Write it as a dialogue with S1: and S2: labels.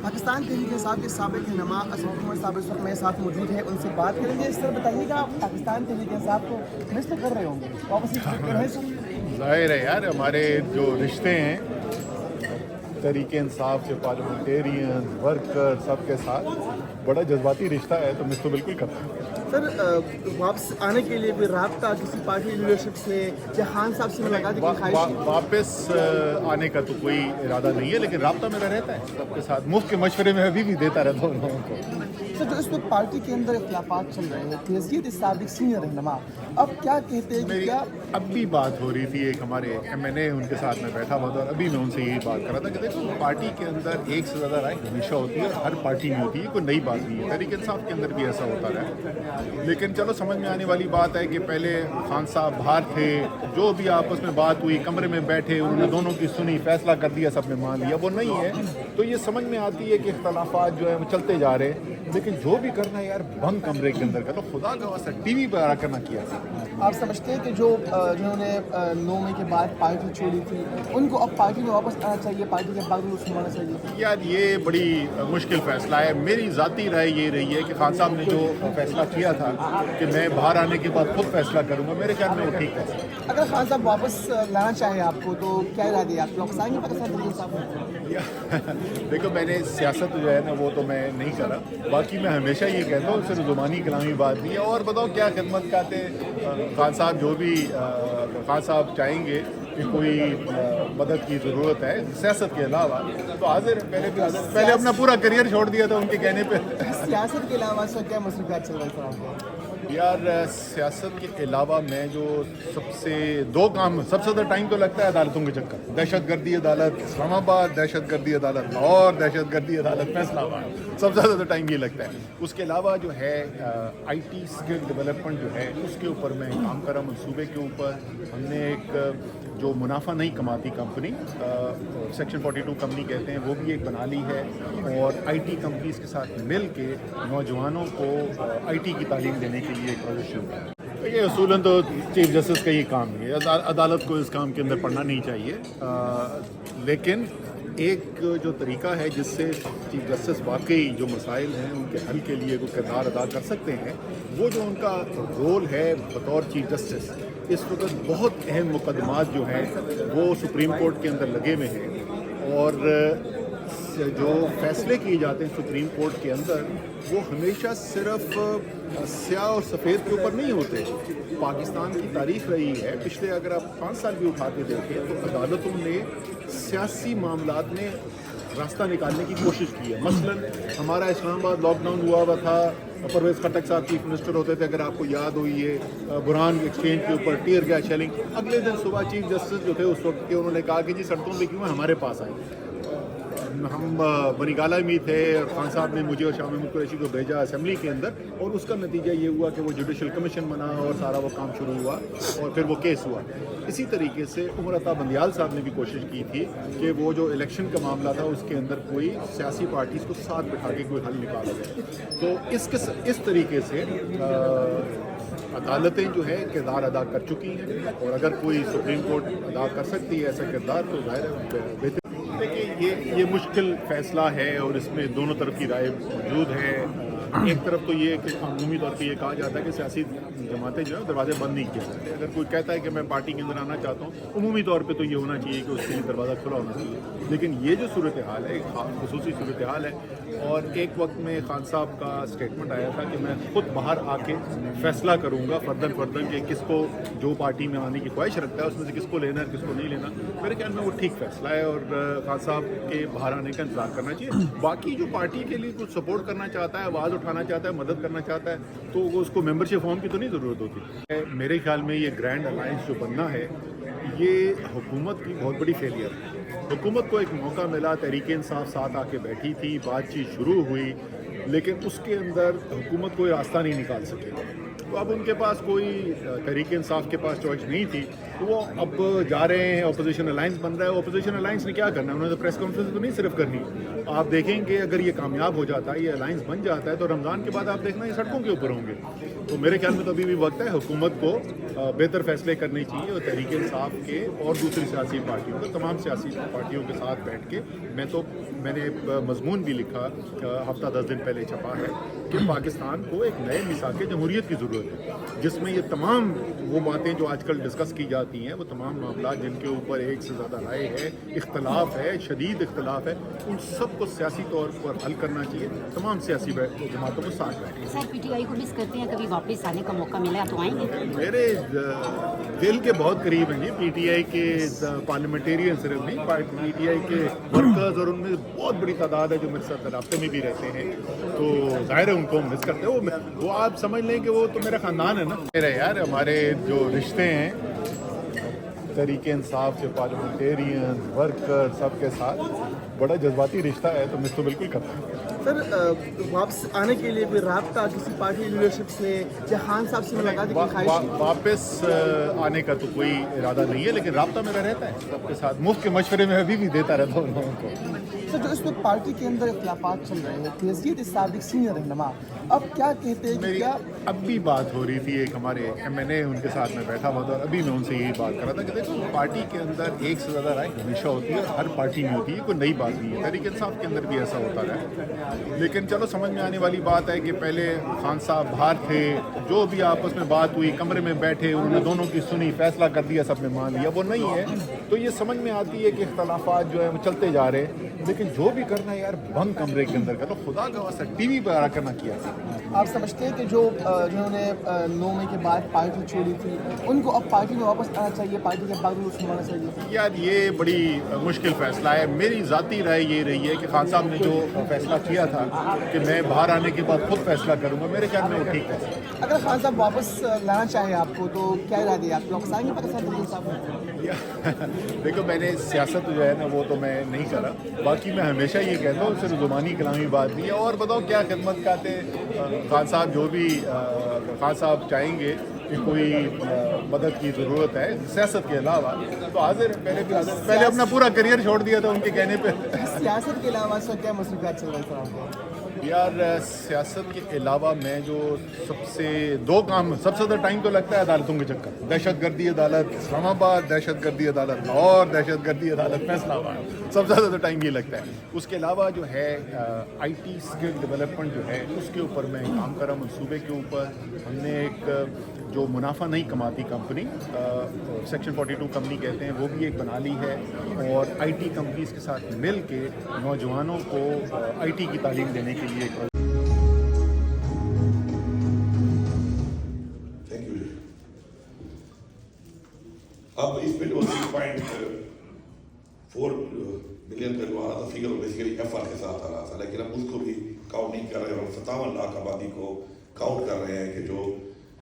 S1: पाकिस्तान तहरीक इंसाफ के साबिक रहनुमा असद उमर साहब इस वक्त मेरे साथ मौजूद है, उनसे बात करेंगे। सर बताइएगा, आप पाकिस्तान तहरीक इंसाफ को मिस तो कर रहे होंगे, वापस कर रहे हैं सर?
S2: ज़ाहिर है यार, हमारे जो रिश्ते हैं तहरीक इंसाफ से पार्लियामेंटेरियन वर्कर सबके साथ बड़ा जज्बाती रिश्ता है, तो मिस तो बिल्कुल करता है।
S1: सर वापस आने के लिए कोई राब्ता किसी पार्टी लीडरशिप से या खान साहब से मुलाकात की ख्वाहिश?
S2: वापस आने का तो कोई इरादा नहीं है, लेकिन राब्ता मेरा रहता है सबके साथ। मुफ्त के मशवरे में अभी भी देता रहता हूँ लोगों को।
S1: सर जो इस वक्त पार्टी के अंदर इख्तिलाफात चल रहे हैं, तहसीत साबिक सीनियर रहनुमा अब क्या कहते हैं कि
S2: मेरी
S1: क्या
S2: अब भी बात हो रही थी, एक हमारे MNA उनके साथ में बैठा हुआ था और अभी मैं उनसे यही बात कर रहा था कि देखो, पार्टी के अंदर एक से ज़्यादा राय हमेशा होती है और हर पार्टी में होती है, कोई नई बात नहीं है। तहरीक इंसाफ के अंदर भी ऐसा होता रहा, लेकिन चलो समझ में आने वाली बात है कि पहले खान साहब बाहर थे, जो भी आपस में बात हुई कमरे में बैठे, उन्होंने दोनों की सुनी, फैसला कर दिया, सब ने मान लिया। वो नहीं है तो ये समझ में आती है कि इख्तलाफात जो है वो चलते जा रहे हैं, लेकिन जो भी करना है यार बंद कमरे के अंदर करो, खुदा का वास्ता TV पर आकर ना किया।
S1: आप समझते हैं कि जो जिन्होंने 9 मई के बाद पार्टी छोड़ी थी, उनको अब पार्टी में वापस आना चाहिए, पार्टी के बाद होना चाहिए?
S2: यार ये बड़ी मुश्किल फैसला है। मेरी ज़ाती राय ये रही है कि खान साहब ने जो फैसला किया था कि मैं बाहर आने के बाद खुद फैसला करूंगा, मेरे ख्याल में वो ठीक है।
S1: अगर खान साहब वापस लाना चाहें आपको, तो क्या इरादे हैं आपके? वापस आएंगे पाकिस्तान तहरीक इंसाफ?
S2: देखो, मैंने सियासत जो है ना वो तो मैं नहीं करा, बाकी मैं हमेशा ये कहता हूँ सिर्फ ज़ुबानी कलामी बात नहीं है। और बताओ क्या खिदमत करते खान साहब, जो भी खान साहब चाहेंगे कि कोई मदद की ज़रूरत है सियासत के अलावा, तो हाजिर पहले भी हाजिर। पहले अपना पूरा करियर छोड़ दिया था उनके कहने पे।
S1: सियासत के अलावा सर क्या मसरूफियात चल रहा है?
S2: यार सियासत के अलावा मैं जो सबसे दो काम सबसे ज़्यादा टाइम तो लगता है अदालतों के चक्कर। दहशतगर्दी अदालत इस्लामाबाद, दहशतगर्दी अदालत लाहौर, दहशतगर्दी अदालत फैसलाबाद, सबसे ज़्यादा तो टाइम ये लगता है। उसके अलावा जो है IT स्किल डेवलपमेंट जो है उसके ऊपर मैं काम कर रहा हूँ। मनसूबे के ऊपर हमने एक जो मुनाफा नहीं कमाती कंपनी, सेक्शन 42 कंपनी कहते हैं, वो भी एक बना ली है और IT कंपनीज के साथ मिल के नौजवानों को IT की तालीम देने के लिए एक प्रोजेक्ट शुरू किया है। देखिए, असूलन तो चीफ जस्टिस का ये काम नहीं है, अदालत को इस काम के अंदर पढ़ना नहीं चाहिए, लेकिन एक जो तरीका है जिससे चीफ जस्टिस वाकई जो मसाइल हैं उनके हल के लिए कोई किरदार अदा कर सकते हैं, वो जो उनका रोल है बतौर चीफ जस्टिस, इस वक्त बहुत अहम मुकदमात जो हैं वो सुप्रीम कोर्ट के अंदर लगे हुए हैं और जो फैसले किए जाते हैं सुप्रीम कोर्ट के अंदर वो हमेशा सिर्फ स्याह और सफ़ेद के ऊपर नहीं होते। पाकिस्तान की तारीख रही है, पिछले अगर आप 5 साल भी उठा के देखें तो अदालतों ने सियासी मामलात में रास्ता निकालने की कोशिश की है। मसलन हमारा इस्लामाबाद लॉकडाउन हुआ था, परवेज़ खट्टक साहब चीफ मिनिस्टर होते थे, अगर आपको याद हो, ये बुरहान एक्सचेंज के ऊपर टीयर गैस शेलिंग, अगले दिन सुबह चीफ जस्टिस जो थे उस वक्त के, उन्होंने कहा कि जी सड़कों पे क्यों है, हमारे पास आए। हम बनीगाला में थे और खान साहब ने मुझे और शाह महमूद कुरैशी को भेजा असेंबली के अंदर और उसका नतीजा ये हुआ कि वो जुडिशल कमीशन बना और सारा वो काम शुरू हुआ और फिर वो केस हुआ। इसी तरीके से उमर अता बंदियाल साहब ने भी कोशिश की थी कि वो जो इलेक्शन का मामला था उसके अंदर कोई सियासी पार्टीज़ को साथ बिठा के कोई हल निकाला जाए। तो इस तरीके से अदालतें जो है किरदार अदा कर चुकी हैं और अगर कोई सुप्रीम कोर्ट अदा कर सकती है ऐसा किरदार तो ज़ाहिर है बेहतर। देखिए, ये मुश्किल फ़ैसला है और इसमें दोनों तरफ की राय मौजूद है। एक तरफ तो ये कि कानूनी तौर पे ये कहा जाता है कि सियासी जमातें जो है दरवाजे बंद नहीं किए जाते। अगर कोई कहता है कि मैं पार्टी के अंदर आना चाहता हूँ, उमूमी तौर पे तो ये होना चाहिए कि उसके लिए दरवाज़ा खुला होना चाहिए। लेकिन ये जो सूरत हाल है, एक खुसूसी सूरत हाल है और एक वक्त में खान साहब का स्टेटमेंट आया था कि मैं खुद बाहर आके फैसला करूँगा फर्दन कि किसको जो पार्टी में आने की ख्वाहिश रखता है उसमें से किसको लेना है किसको नहीं लेना। मेरे ख्याल में वो ठीक फैसला है और खान साहब के बाहर आने का इंतजार करना चाहिए। बाकी जो पार्टी के लिए कुछ सपोर्ट करना चाहता है, आवाज़ उठाना चाहता है, मदद करना चाहता है, तो वो उसको मेंबरशिप फॉर्म की तो नहीं ज़रूरत होती। मेरे ख्याल में ये ग्रैंड अलायंस जो बनना है ये हुकूमत की बहुत बड़ी फेलियर है। हुकूमत को एक मौका मिला, तहरीक इंसाफ साथ आके बैठी थी, बातचीत शुरू हुई, लेकिन उसके अंदर हुकूमत कोई रास्ता नहीं निकाल सके। तो अब उनके पास कोई तहरीक इंसाफ के पास चॉइस नहीं थी تو وہ اب جا رہے ہیں, اپوزیشن الائنس بن رہا ہے. اپوزیشن الائنس نے کیا کرنا ہے, انہوں نے پریس کانفرنس تو نہیں صرف کرنی. آپ دیکھیں کہ اگر یہ کامیاب ہو جاتا ہے, یہ الائنس بن جاتا ہے, تو رمضان کے بعد آپ دیکھنا یہ سڑکوں کے اوپر ہوں گے. تو میرے خیال میں تو ابھی بھی وقت ہے. حکومت کو بہتر فیصلے کرنے چاہیے, اور تحریک انصاف کے اور دوسری سیاسی پارٹیوں کے, تمام سیاسی پارٹیوں کے ساتھ بیٹھ کے. میں نے ایک مضمون بھی لکھا, ہفتہ 10 دن پہلے چھپا ہے, کہ پاکستان کو ایک نئے میثاق جمہوریت کی ضرورت ہے, جس میں یہ تمام وہ باتیں جو آج کل ڈسکس کی جاتی ہیں, وہ تمام معاملات جن کے اوپر ایک سے زیادہ رائے ہے, اختلاف ہے, شدید اختلاف ہے, ان سب کو سیاسی طور پر حل کرنا چاہیے. تمام سیاسی جماعتوں کو ساتھ بیٹھیں.
S3: سر پی ٹی آئی کو مس کرتے ہیں, کبھی واپس آنے کا موقع ملا تو آئیں گے؟
S2: میرے دل کے بہت قریب ہیں جی پی ٹی آئی کے پارلیمنٹیرین, صرف نہیں, پی ٹی آئی کے ورکرز, اور ان میں بہت بڑی تعداد ہے جو میرے ساتھ رابطے میں بھی رہتے ہیں. تو ظاہر ہے ان کو مس کرتے ہیں. وہ آپ سمجھ لیں کہ وہ تو میرا خاندان ہے نا. میرا یار ہمارے جو رشتے ہیں تحریک انصاف سے پارلیمنٹیرین ورکر سب کے ساتھ بڑا جذباتی رشتہ ہے, تو مس تو بالکل کرتا ہوں.
S1: سر واپس آنے کے لیے کوئی رابطہ کسی پارٹی لیڈرشپ سے یا خان صاحب سے ملاقات کی خواہش؟
S2: واپس آنے کا تو کوئی ارادہ نہیں ہے, لیکن رابطہ میرا رہتا ہے سب کے ساتھ. مفت کے مشورے میں ابھی بھی دیتا رہتا ہوں لوگوں کو.
S1: سر جو اس وقت پارٹی کے اندر اختلافات چل رہے ہیں, حیثیت سابق سینئر رہنما, اب کیا کہتے ہیں کہ
S2: میری
S1: کیا
S2: اب بھی بات ہو رہی تھی, ایک ہمارے میں نے ان کے ساتھ میں بیٹھا ہوا تھا, اور ابھی میں ان سے یہی بات کر رہا تھا کہ دیکھو پارٹی کے اندر ایک سے زیادہ رائے ہمیشہ ہوتی ہے, ہر پارٹی میں ہوتی ہے, کوئی نئی بات نہیں ہے. تحریک انصاف کے اندر بھی ایسا ہوتا رہا, لیکن چلو سمجھ میں آنے والی بات ہے کہ پہلے خان صاحب باہر تھے, جو بھی آپس میں بات ہوئی کمرے میں بیٹھے, انہوں نے دونوں کی سنی, فیصلہ کر دیا, سب نے مان لیا. وہ نہیں ہے تو یہ سمجھ میں آتی ہے کہ اختلافات جو ہے وہ چلتے جا رہے ہیں, لیکن جو بھی کرنا ہے یار بند کمرے کے اندر کرو, خدا کا واسطہ ٹی وی پر آ کرنا کیا.
S1: آپ سمجھتے ہیں کہ جنہوں نے 9 مئی کے بعد پارٹی چھوڑی تھی, ان کو اب پارٹی میں واپس آنا چاہیے, پارٹی کے باغ سنبھالنا چاہیے؟
S2: یار یہ بڑی مشکل فیصلہ ہے. میری ذاتی رائے یہ رہی ہے کہ خان صاحب نے جو فیصلہ کیا تھا کہ میں باہر آنے کے بعد خود فیصلہ کروں گا, میرے خیال میں وہ ٹھیک ہے.
S1: اگر خان صاحب واپس لانا چاہیں آپ کو, تو کیا ارادے ہیں آپ واپس آئیں گے پاکستان صاحب؟
S2: دیکھو میں نے سیاست جو ہے نا وہ تو میں نہیں کرا, باقی میں ہمیشہ یہ کہتا ہوں, صرف زبانی کلامی بات نہیں ہے. اور بتاؤ کیا خدمت کہتے خان صاحب, جو بھی خان صاحب چاہیں گے کہ کوئی مدد کی ضرورت ہے سیاست کے علاوہ, تو حاضر پہلے بھی حاضر. پہلے اپنا پورا کریئر چھوڑ دیا تھا ان کے کہنے پہ.
S1: سیاست کے علاوہ سر کیا مصروفیات چل رہے ہیں
S2: یار سیاست کے علاوہ میں جو سب سے زیادہ ٹائم تو لگتا ہے عدالتوں کے چکر. دہشت گردی عدالت اسلام آباد, دہشت گردی عدالت لاہور, دہشت گردی عدالت فیصلہ آباد, سب سے زیادہ ٹائم یہ لگتا ہے. اس کے علاوہ جو ہے آئی ٹی اسکل ڈیولپمنٹ جو ہے اس کے اوپر میں کام کر رہا ہوں. منصوبے کے اوپر ہم نے ایک جو منافع نہیں کماتی کمپنی, سیکشن 42 کمپنی کہتے ہیں, وہ بھی ایک بنا لی ہے, اور آئی ٹی کمپنیز کے ساتھ مل کے نوجوانوں کو آئی ٹی کی تعلیم دینے کے لیے ایک
S4: اب اس پہ جو 6.4 بلین کا جو آ رہا تھا فگر, بیسیکلی ایف آر کے ساتھ آ رہا تھا, لیکن اب اس کو بھی کاؤنٹ نہیں کر رہے, اور 57 لاکھ آبادی کو کاؤنٹ کر رہے ہیں کہ جو